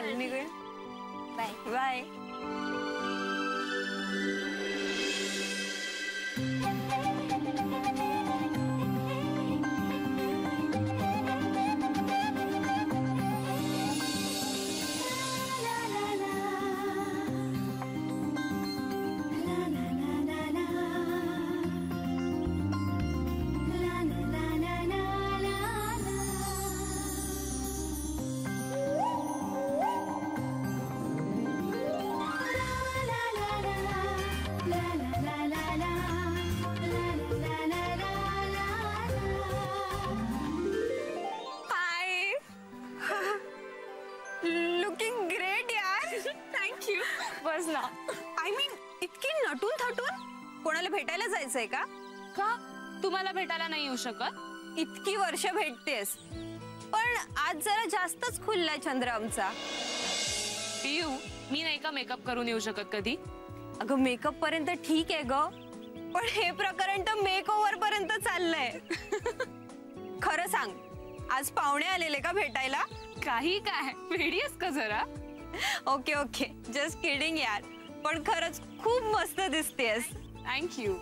चल निघूया. Bye bye. Looking great यार. थँक्यू. बस ना. आय मीन इतकी नटून थटून कोणाला भेटायला जायचंय का? का तुम्हाला भेटायला नाही येऊ शकत? इतकी वर्ष भेटतेस पण आज जरा जास्तच खुललाय चंद्र आमचा. पियू मी नाही का मेकअप करून येऊ शकत कधी? अगं मेकअप पर्यंत ठीक आहे ग पण हे प्रकरण तर मेकओव्हर पर्यंत चाललंय. खरं सांग आज पाहुणे आलेले का भेटायला? काही काय वेडीस का जरा. ओके ओके जस्ट किडिंग यार. पण खरंच खूप मस्त दिसतेस. थँक्यू.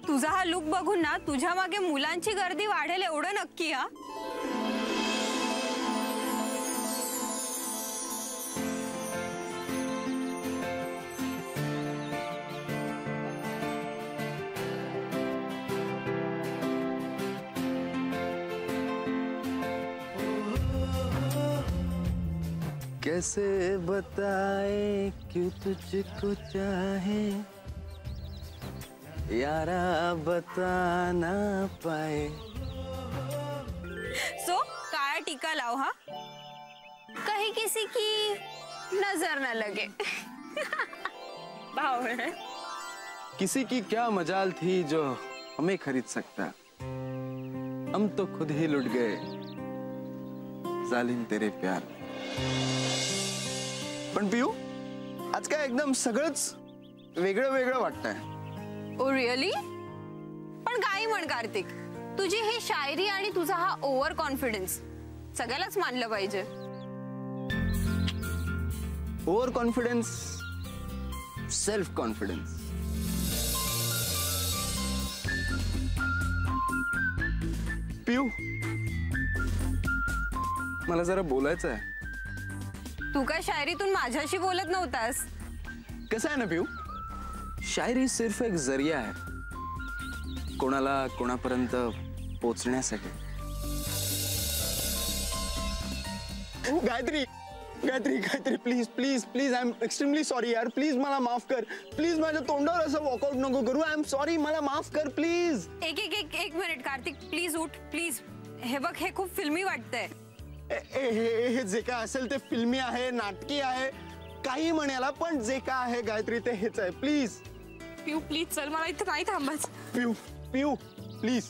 तुझा हा लुक बघून ना तुझ्या मागे मुलांची गर्दी वाढेल एवढं नक्की. हा कैसे बताए क्यों तुझको चाहे यारा बता ना पाए. सो काळा टीका लाव हा कहीं किसी की नजर न लगे. भावना किसी की क्या मजाल थी जो हमें खरीद सकता. हम तो खुद ही लुट गए जालिम तेरे प्यार. पण पियू आज काय एकदम सगळंच वेगळं वेगळं वाटतंय. Oh really? पण काही म्हण कार्तिक तुझी ही शायरी आणि तुझा हा ओव्हर कॉन्फिडन्स सगळ्यालाच मानलं पाहिजे. Over confidence self confidence. Piyu मला जरा बोलायचं आहे. तू काय शायरीतून माझ्याशी बोलत नव्हतास? कसं आहे ना पियू शायरी सिर्फ एक जरिया आहे कोणाला कोणापर्यंत पोचण्यासाठी. Gayatri Gayatri Gayatri please please please I am extremely sorry यार. प्लीज मला माफ कर. प्लीज माझ्या तोंडावर असं वॉकआउट नको करू. आय एम सॉरी मला माफ कर प्लीज. एक मिनिट कार्तिक प्लीज उठ प्लीज. हे बघ हे खूप फिल्मी वाटतंय. हे जे काय असेल ते फिल्मी आहे नाटकी आहे काही म्हणायला पण जे काय आहे गायत्री ते हेच आहे. प्लीज पियू प्लीज चल मला इथं नाही थांबायचं. पियू पियू प्लीज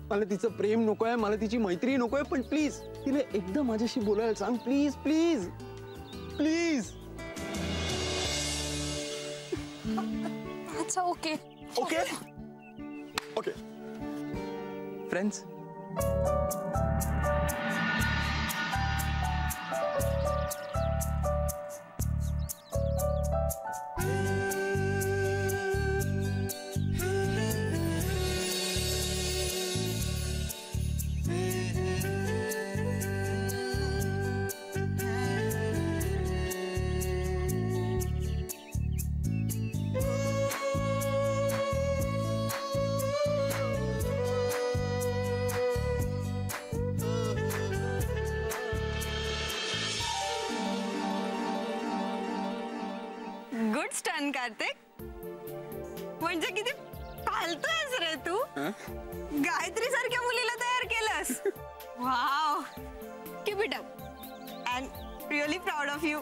मला तिचं प्रेम नकोय मला तिची मैत्री नकोय पण प्लीज तिला एकदा माझ्याशी बोलायला सांग. Please please please. अच्छा okay okay okay friends. Good स्टन कार्तिक. म्हणजे किती फालतूयस रे तू. गायत्री सारख्या मुलीला तयार केलंस. Wow keep it up and really proud of you.